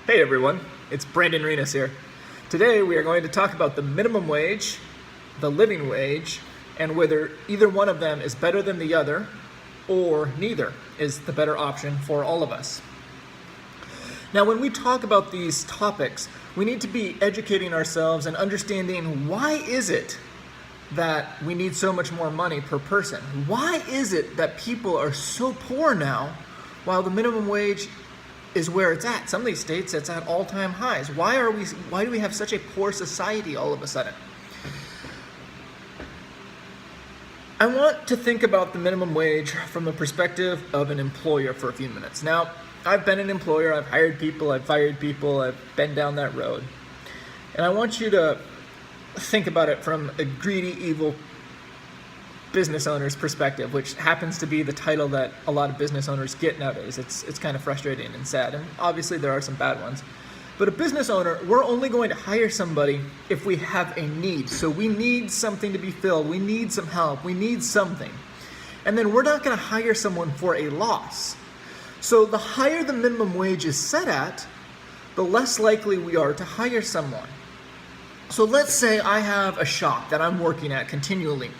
Hey everyone, it's Brandon Renas here. Today we are going to talk about the minimum wage, the living wage, and whether either one of them is better than the other or neither is the better option for all of us. Now when we talk about these topics, we need to be educating ourselves and understanding why is it that we need so much more money per person? Why is it that people are so poor now while the minimum wage is where it's at? Some of these states it's at all-time highs. Why do we have such a poor society all of a sudden? I want to think about the minimum wage from the perspective of an employer for a few minutes. Now, I've been an employer, I've hired people, I've fired people, I've been down that road. And I want you to think about it from a greedy, evil business owner's perspective, which happens to be the title that a lot of business owners get nowadays. It's kind of frustrating and sad, and obviously there are some bad ones. But a business owner, we're only going to hire somebody if we have a need. So we need something to be filled, we need some help, we need something. And then we're not going to hire someone for a loss. So the higher the minimum wage is set at, the less likely we are to hire someone. So let's say I have a shop that I'm working at continually,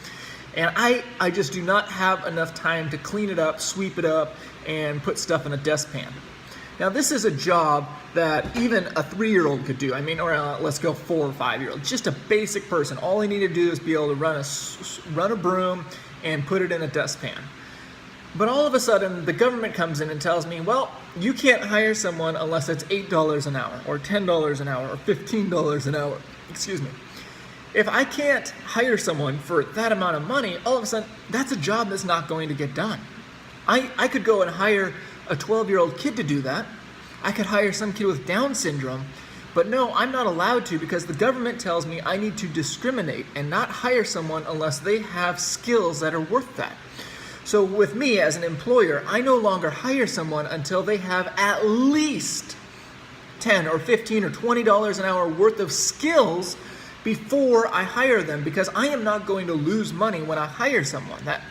and I just do not have enough time to clean it up, sweep it up, and put stuff in a dustpan. Now this is a job that even a 3-year-old could do. I mean, or let's go 4 or 5-year-old. Just a basic person. All I need to do is be able to run a broom and put it in a dustpan. But all of a sudden, the government comes in and tells me, well, you can't hire someone unless it's $8 an hour, or $10 an hour, or $15 an hour. Excuse me. If I can't hire someone for that amount of money, all of a sudden, that's a job that's not going to get done. I could go and hire a 12-year-old kid to do that. I could hire some kid with Down syndrome. But no, I'm not allowed to, because the government tells me I need to discriminate and not hire someone unless they have skills that are worth that. So with me as an employer, I no longer hire someone until they have at least $10 or $15 or $20 an hour worth of skills before I hire them, because I am not going to lose money when I hire someone. That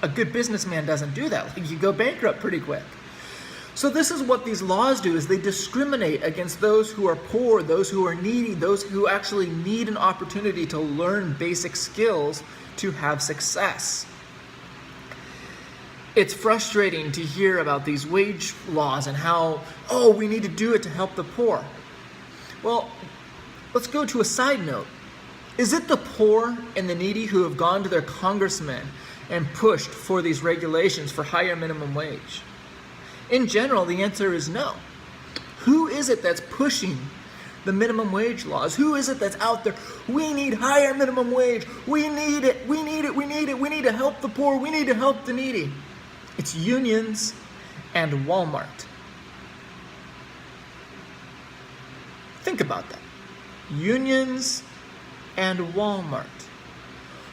a good businessman doesn't do that. Like, you go bankrupt pretty quick. So this is what these laws do, is they discriminate against those who are poor, those who are needy, those who actually need an opportunity to learn basic skills to have success. It's frustrating to hear about these wage laws and how, oh, we need to do it to help the poor. Well, let's go to a side note. Is it the poor and the needy who have gone to their congressmen and pushed for these regulations for higher minimum wage? In general, the answer is no. Who is it that's pushing the minimum wage laws? Who is it that's out there? We need higher minimum wage. We need it. We need it. We need it. We need to help the poor. We need to help the needy. It's unions and Walmart. Think about that. Unions and Walmart.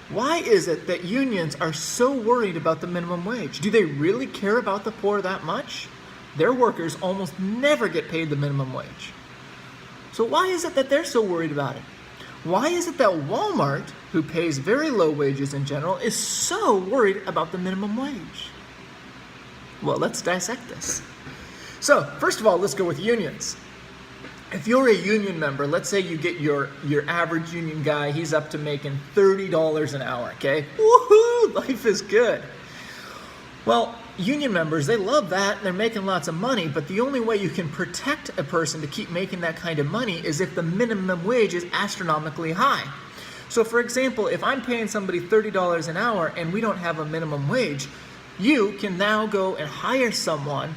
Why is it that unions are so worried about the minimum wage? Do they really care about the poor that much? Their workers almost never get paid the minimum wage. So why is it that they're so worried about it? Why is it that Walmart, who pays very low wages in general, is so worried about the minimum wage? Well, let's dissect this. So, first of all, let's go with unions. If you're a union member, let's say you get your average union guy, he's up to making $30 an hour, okay? Woohoo! Life is good. Well, union members, they love that, and they're making lots of money, but the only way you can protect a person to keep making that kind of money is if the minimum wage is astronomically high. So, for example, if I'm paying somebody $30 an hour and we don't have a minimum wage, you can now go and hire someone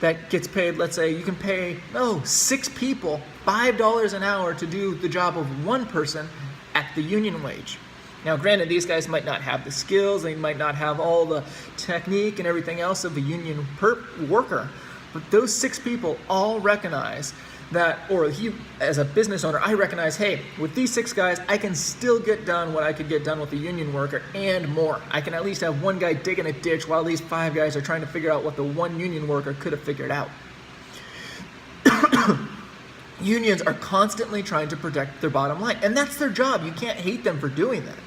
that gets paid, let's say you can pay, 6 people $5 an hour to do the job of one person at the union wage. Now granted, these guys might not have the skills, they might not have all the technique and everything else of a union worker, but those 6 people all recognize that, or he, as a business owner, I recognize, hey, with these 6 guys, I can still get done what I could get done with a union worker and more. I can at least have one guy digging a ditch while these 5 guys are trying to figure out what the one union worker could have figured out. Unions are constantly trying to protect their bottom line, and that's their job. You can't hate them for doing that.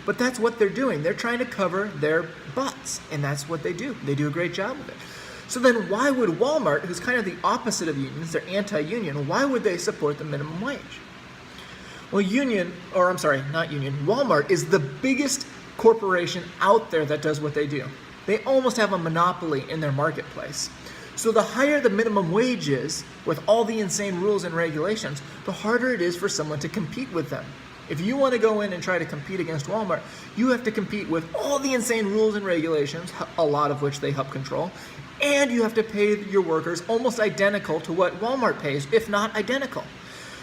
But that's what they're doing. They're trying to cover their butts, and that's what they do. They do a great job of it. So then why would Walmart, who's kind of the opposite of unions, they're anti-union, why would they support the minimum wage? Well, Walmart is the biggest corporation out there that does what they do. They almost have a monopoly in their marketplace. So the higher the minimum wage is, with all the insane rules and regulations, the harder it is for someone to compete with them. If you want to go in and try to compete against Walmart, you have to compete with all the insane rules and regulations, a lot of which they help control, and you have to pay your workers almost identical to what Walmart pays, if not identical.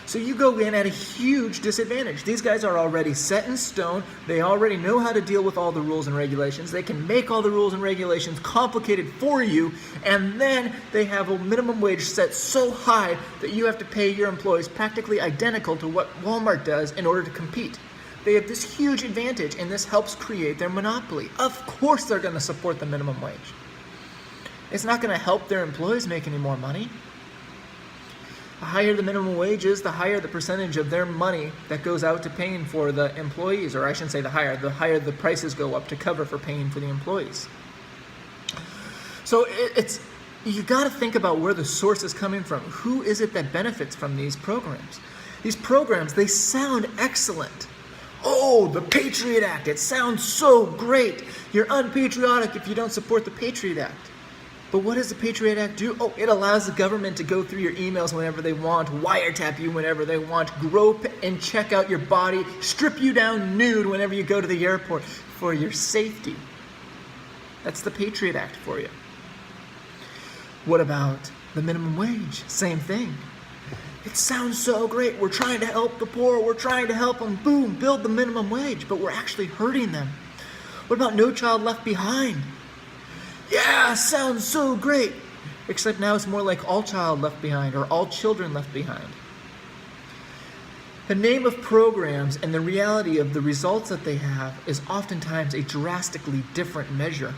So you go in at a huge disadvantage. These guys are already set in stone. They already know how to deal with all the rules and regulations. They can make all the rules and regulations complicated for you, and then they have a minimum wage set so high that you have to pay your employees practically identical to what Walmart does in order to compete. They have this huge advantage, and this helps create their monopoly. Of course they're going to support the minimum wage. It's not going to help their employees make any more money. The higher the minimum wage is, the higher the percentage of their money that goes out to paying for the employees, or I shouldn't say the higher the prices go up to cover for paying for the employees. So you got to think about where the source is coming from. Who is it that benefits from these programs? These programs, they sound excellent. Oh, the Patriot Act, it sounds so great. You're unpatriotic if you don't support the Patriot Act. But what does the Patriot Act do? Oh, it allows the government to go through your emails whenever they want, wiretap you whenever they want, grope and check out your body, strip you down nude whenever you go to the airport for your safety. That's the Patriot Act for you. What about the minimum wage? Same thing. It sounds so great. We're trying to help the poor. We're trying to help them. Boom, build the minimum wage. But we're actually hurting them. What about No Child Left Behind? Yeah, sounds so great. Except now it's more like All Child Left Behind or All Children Left Behind. The name of programs and the reality of the results that they have is oftentimes a drastically different measure.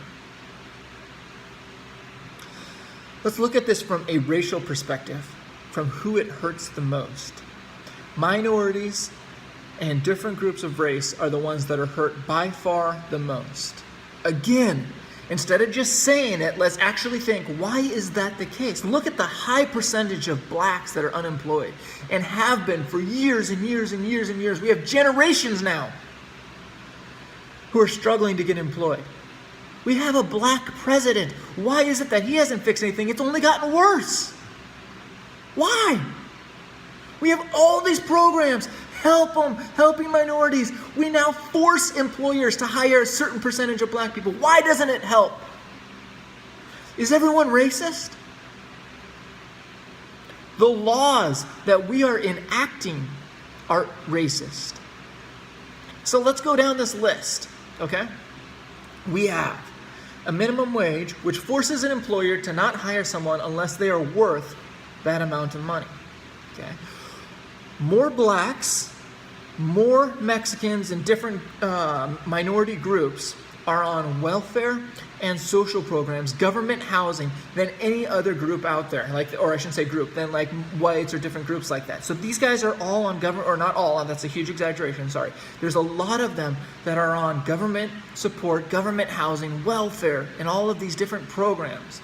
Let's look at this from a racial perspective, from who it hurts the most. Minorities and different groups of race are the ones that are hurt by far the most. Again, instead of just saying it, let's actually think, why is that the case? Look at the high percentage of blacks that are unemployed and have been for years and years and years and years. We have generations now who are struggling to get employed. We have a black president. Why is it that he hasn't fixed anything? It's only gotten worse. Why? We have all these programs, helping minorities. We now force employers to hire a certain percentage of black people. Why doesn't it help? Is everyone racist? The laws that we are enacting are racist. So let's go down this list, okay? We have a minimum wage which forces an employer to not hire someone unless they are worth that amount of money, okay? More blacks, more Mexicans and different minority groups are on welfare and social programs, government housing, than any other group out there. Or I shouldn't say group, than like whites or different groups like that. So these guys are all on government, or not all, that's a huge exaggeration, sorry. There's a lot of them that are on government support, government housing, welfare, and all of these different programs.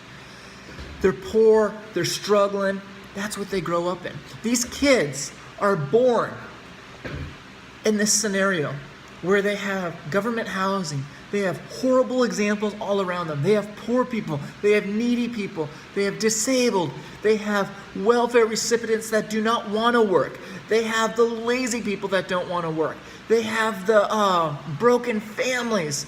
They're poor, they're struggling, that's what they grow up in. These kids are born in this scenario where they have government housing, they have horrible examples all around them. They have poor people, they have needy people, they have disabled, they have welfare recipients that do not want to work, they have the lazy people that don't want to work, they have the broken families.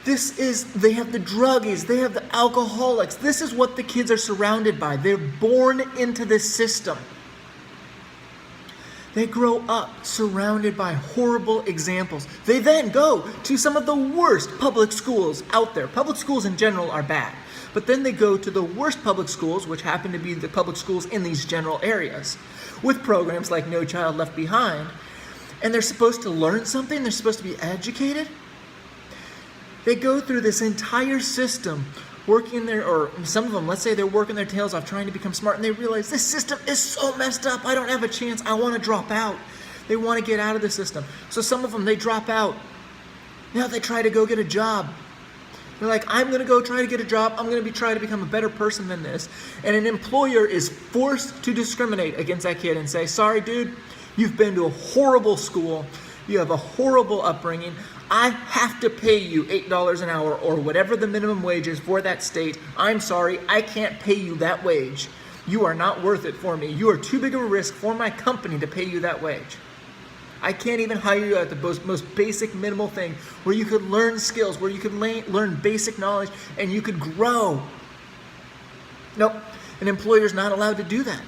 They have the druggies, they have the alcoholics. This is what the kids are surrounded by. They're born into this system. They grow up surrounded by horrible examples. They then go to some of the worst public schools out there. Public schools in general are bad. But then they go to the worst public schools, which happen to be the public schools in these general areas, with programs like No Child Left Behind. And they're supposed to learn something. They're supposed to be educated. They go through this entire system working their, or some of them, let's say they're working their tails off trying to become smart, and they realize this system is so messed up, I don't have a chance, I want to drop out. They want to get out of the system. So some of them, they drop out. Now they try to go get a job. They're like, I'm going to go try to get a job. I'm going to try to become a better person than this. And an employer is forced to discriminate against that kid and say, sorry, dude, you've been to a horrible school. You have a horrible upbringing. I have to pay you $8 an hour or whatever the minimum wage is for that state. I'm sorry, I can't pay you that wage. You are not worth it for me. You are too big of a risk for my company to pay you that wage. I can't even hire you at the most basic minimal thing where you could learn skills, where you could learn basic knowledge, and you could grow. Nope, an employer's not allowed to do that.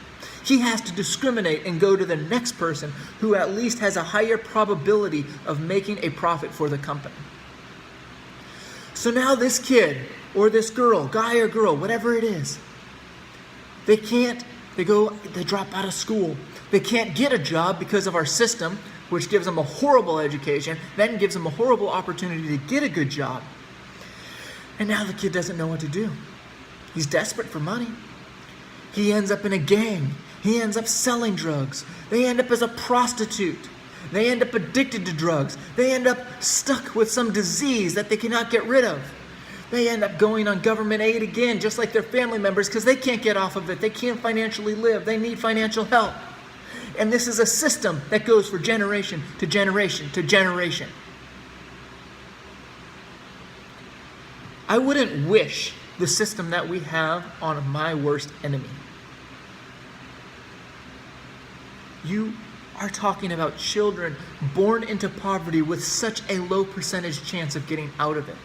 He has to discriminate and go to the next person who at least has a higher probability of making a profit for the company. So now this kid or this girl, guy or girl, whatever it is, they drop out of school. They can't get a job because of our system, which gives them a horrible education, then gives them a horrible opportunity to get a good job. And now the kid doesn't know what to do. He's desperate for money. He ends up in a gang. He ends up selling drugs. They end up as a prostitute. They end up addicted to drugs. They end up stuck with some disease that they cannot get rid of. They end up going on government aid again, just like their family members, because they can't get off of it. They can't financially live. They need financial help. And this is a system that goes for generation to generation to generation. I wouldn't wish the system that we have on my worst enemy. You are talking about children born into poverty with such a low percentage chance of getting out of it.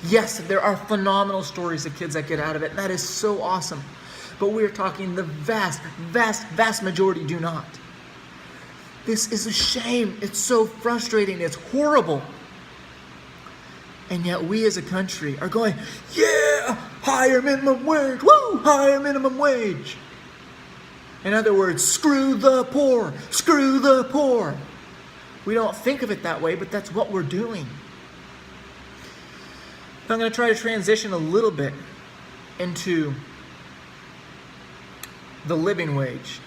Yes, there are phenomenal stories of kids that get out of it. That is so awesome. But we're talking the vast, vast, vast majority do not. This is a shame. It's so frustrating. It's horrible. And yet we as a country are going, yeah, higher minimum wage. Woo, higher minimum wage. In other words, screw the poor. Screw the poor. We don't think of it that way, but that's what we're doing. I'm going to try to transition a little bit into the living wage.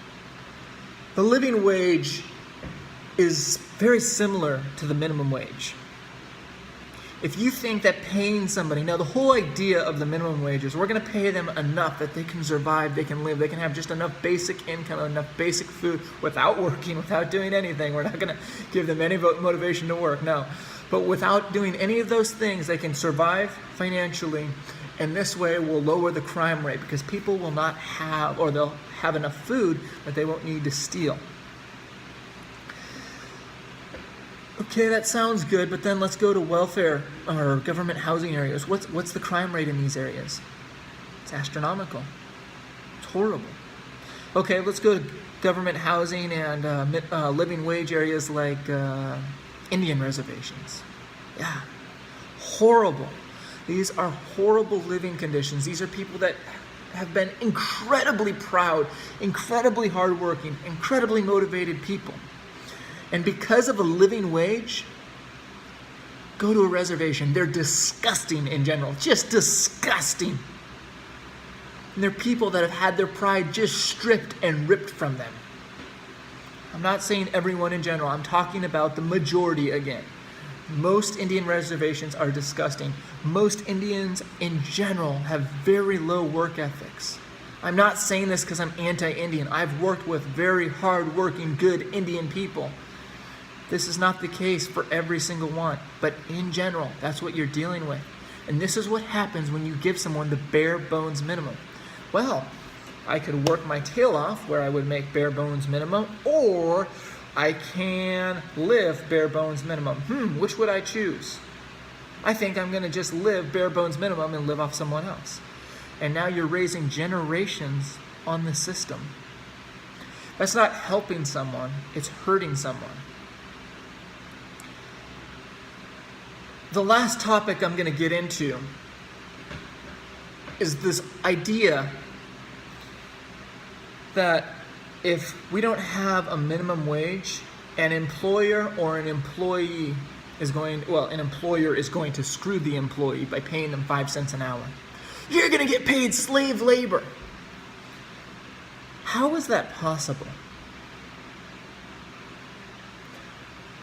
The living wage is very similar to the minimum wage. If you think that paying somebody, now the whole idea of the minimum wage is we're going to pay them enough that they can survive, they can live, they can have just enough basic income, enough basic food without working, without doing anything. We're not going to give them any motivation to work, no. But without doing any of those things, they can survive financially, and this way will lower the crime rate because people will not have, or they'll have enough food that they won't need to steal. Okay, that sounds good, but then let's go to welfare or government housing areas. What's the crime rate in these areas? It's astronomical. It's horrible. Okay, let's go to government housing and living wage areas like Indian reservations. Yeah, horrible. These are horrible living conditions. These are people that have been incredibly proud, incredibly hardworking, incredibly motivated people. And because of a living wage, go to a reservation. They're disgusting in general, just disgusting. And they're people that have had their pride just stripped and ripped from them. I'm not saying everyone in general. I'm talking about the majority again. Most Indian reservations are disgusting. Most Indians in general have very low work ethics. I'm not saying this because I'm anti-Indian. I've worked with very hard-working, good Indian people. This is not the case for every single one, but in general, that's what you're dealing with. And this is what happens when you give someone the bare bones minimum. Well, I could work my tail off where I would make bare bones minimum, or I can live bare bones minimum. Which would I choose? I think I'm going to just live bare bones minimum and live off someone else. And now you're raising generations on the system. That's not helping someone, it's hurting someone. The last topic I'm going to get into is this idea that if we don't have a minimum wage, an employer or an employee is going, well, an employer is going to screw the employee by paying them 5 cents an hour. You're going to get paid slave labor. How is that possible?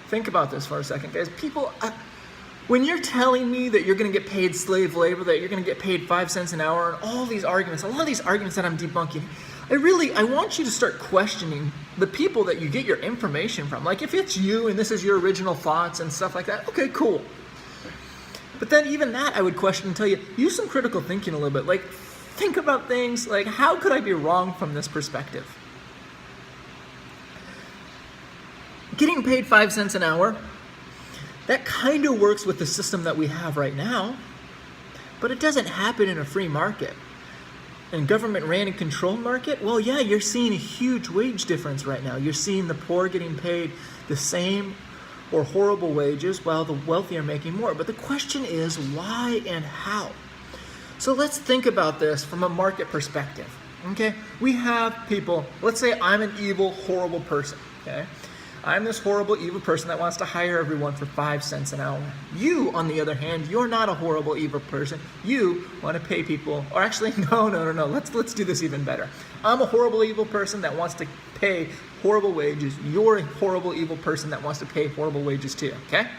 Think about this for a second, guys. People, When you're telling me that you're going to get paid slave labor, that you're going to get paid 5 cents an hour, and all these arguments, a lot of these arguments that I'm debunking, I want you to start questioning the people that you get your information from. Like if it's you and this is your original thoughts and stuff like that, okay, cool. But then even that I would question and tell you, use some critical thinking a little bit. Like think about things like, how could I be wrong from this perspective? Getting paid 5 cents an hour, that kind of works with the system that we have right now, but it doesn't happen in a free market. In government ran and controlled market, well, yeah, you're seeing a huge wage difference right now. You're seeing the poor getting paid the same or horrible wages while the wealthy are making more. But the question is why and how? So let's think about this from a market perspective, okay? We have people, let's say I'm an evil, horrible person, okay? I'm this horrible, evil person that wants to hire everyone for 5 cents an hour. You, on the other hand, you're not a horrible, evil person. You want to pay people, or actually, no. Let's do this even better. I'm a horrible, evil person that wants to pay horrible wages. You're a horrible, evil person that wants to pay horrible wages too, okay?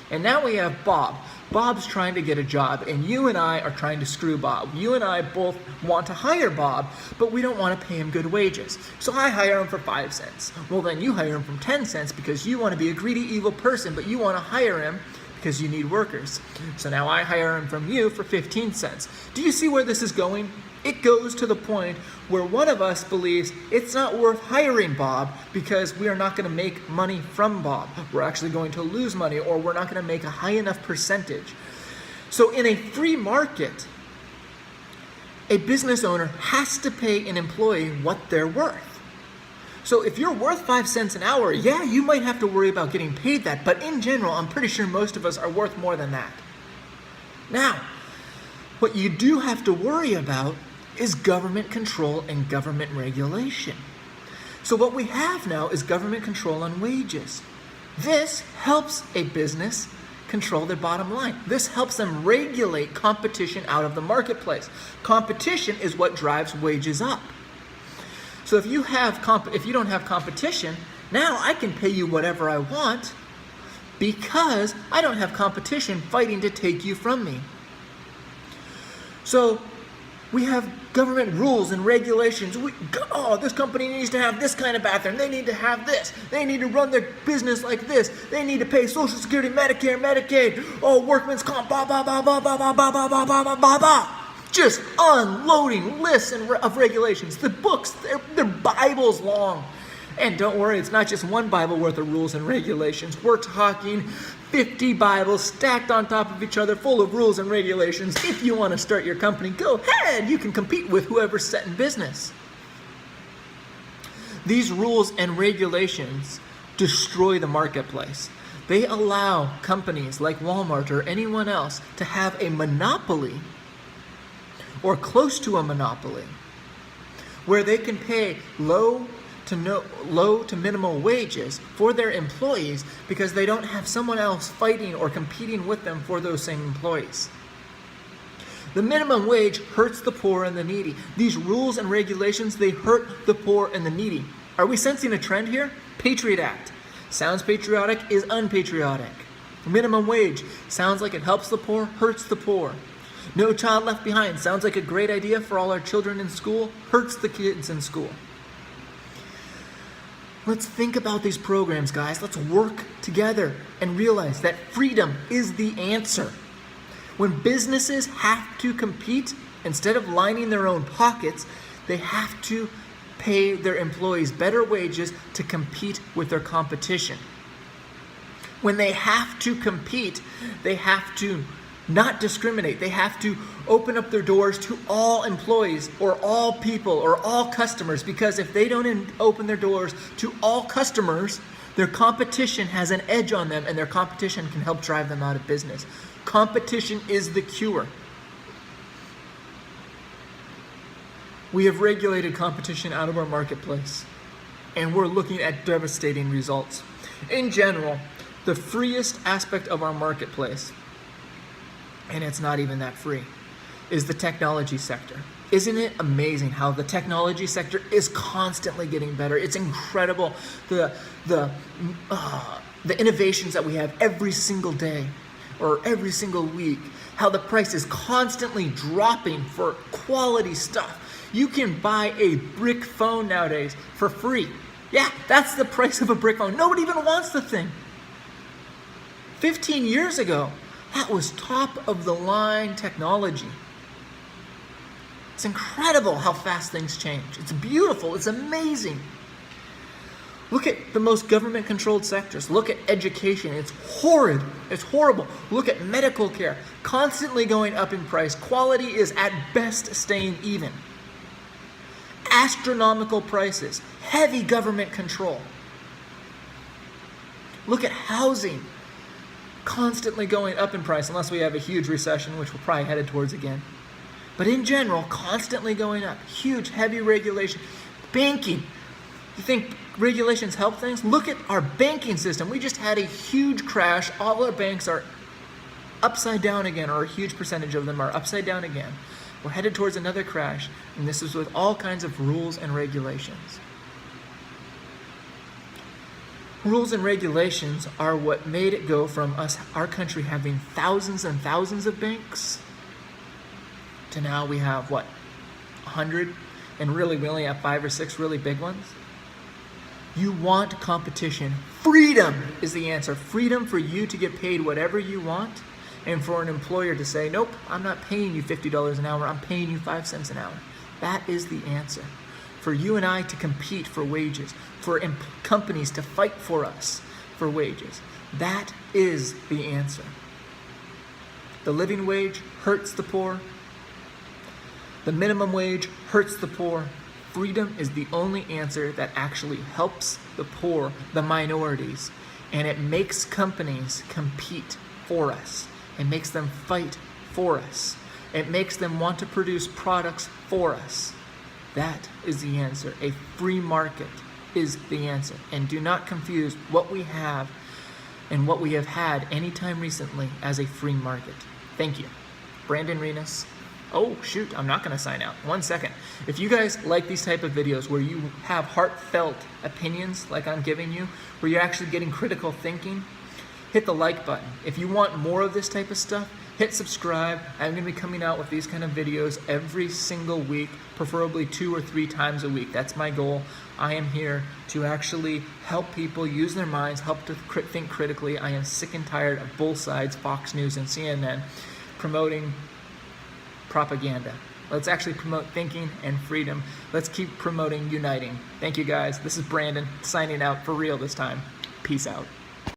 And now we have Bob. Bob's trying to get a job, and you and I are trying to screw Bob. You and I both want to hire Bob, but we don't want to pay him good wages. So I hire him for 5 cents. Well, then you hire him for 10 cents because you want to be a greedy, evil person, but you want to hire him because you need workers. So now I hire him from you for 15 cents. Do you see where this is going? It goes to the point where one of us believes it's not worth hiring Bob because we are not going to make money from Bob. We're actually going to lose money, or we're not going to make a high enough percentage. So in a free market, a business owner has to pay an employee what they're worth. So if you're worth 5 cents an hour, yeah, you might have to worry about getting paid that, but in general, I'm pretty sure most of us are worth more than that. Now, what you do have to worry about is government control and government regulation. So what we have now is government control on wages. This helps a business control their bottom line. This helps them regulate competition out of the marketplace. Competition is what drives wages up. So if you don't have competition, now I can pay you whatever I want because I don't have competition fighting to take you from me. So we have government rules and regulations. This company needs to have this kind of bathroom. They need to have this. They need to run their business like this. They need to pay Social Security, Medicare, Medicaid. Workman's comp, blah, blah, blah, blah, blah, blah, blah, blah, blah, blah, blah, blah, blah. Just unloading lists of regulations. The books, they're Bibles long. And don't worry, it's not just one Bible worth of rules and regulations. We're talking 50 Bibles stacked on top of each other full of rules and regulations. If you want to start your company, go ahead. You can compete with whoever's set in business. These rules and regulations destroy the marketplace. They allow companies like Walmart or anyone else to have a monopoly or close to a monopoly where they can pay low to minimal wages for their employees because they don't have someone else fighting or competing with them for those same employees. The minimum wage hurts the poor and the needy. These rules and regulations, they hurt the poor and the needy. Are we sensing a trend here? Patriot Act. Sounds patriotic, is unpatriotic. Minimum wage. Sounds like it helps the poor, hurts the poor. No Child Left Behind. Sounds like a great idea for all our children in school, hurts the kids in school. Let's think about these programs, guys. Let's work together and realize that freedom is the answer. When businesses have to compete, instead of lining their own pockets, they have to pay their employees better wages to compete with their competition. When they have to compete, they have to not discriminate. They have to open up their doors to all employees or all people or all customers, because if they don't open their doors to all customers, their competition has an edge on them and their competition can help drive them out of business. Competition is the cure. We have regulated competition out of our marketplace and we're looking at devastating results. In general, the freest aspect of our marketplace, and it's not even that free, is the technology sector. Isn't it amazing how the technology sector is constantly getting better? It's incredible, the innovations that we have every single day. or every single week, how the price is constantly dropping for quality stuff. You can buy a brick phone nowadays for free. Yeah, that's the price of a brick phone. Nobody even wants the thing. 15 years ago, that was top of the line technology. It's incredible how fast things change. It's beautiful. It's amazing. Look at the most government-controlled sectors. Look at education. It's horrid. It's horrible. Look at medical care. Constantly going up in price. Quality is at best staying even. Astronomical prices. Heavy government control. Look at housing. Constantly going up in price, unless we have a huge recession, which we're probably headed towards again. But in general, constantly going up. Huge, heavy regulation. Banking. You think regulations help things? Look at our banking system. We just had a huge crash. All our banks are upside down again, or a huge percentage of them are upside down again. We're headed towards another crash, and this is with all kinds of rules and regulations. Rules and regulations are what made it go from our country having thousands and thousands of banks to now we have, 100? And really, we only have 5 or 6 really big ones. You want competition. Freedom is the answer. Freedom for you to get paid whatever you want, and for an employer to say, nope, I'm not paying you $50 an hour, I'm paying you 5 cents an hour. That is the answer. For you and I to compete for wages, for companies to fight for us for wages. That is the answer. The living wage hurts the poor. The minimum wage hurts the poor. Freedom is the only answer that actually helps the poor, the minorities, and it makes companies compete for us. It makes them fight for us. It makes them want to produce products for us. That is the answer. A free market is the answer. And do not confuse what we have and what we have had anytime recently as a free market. Thank you. Brandon Renas. Oh, shoot, I'm not going to sign out. 1 second. If you guys like these type of videos where you have heartfelt opinions like I'm giving you, where you're actually getting critical thinking, hit the like button. If you want more of this type of stuff, hit subscribe. I'm going to be coming out with these kind of videos every single week, preferably 2 or 3 times a week. That's my goal. I am here to actually help people use their minds, help to think critically. I am sick and tired of both sides, Fox News and CNN, promoting propaganda. Let's actually promote thinking and freedom. Let's keep promoting uniting. Thank you guys. This is Brandon signing out for real this time. Peace out.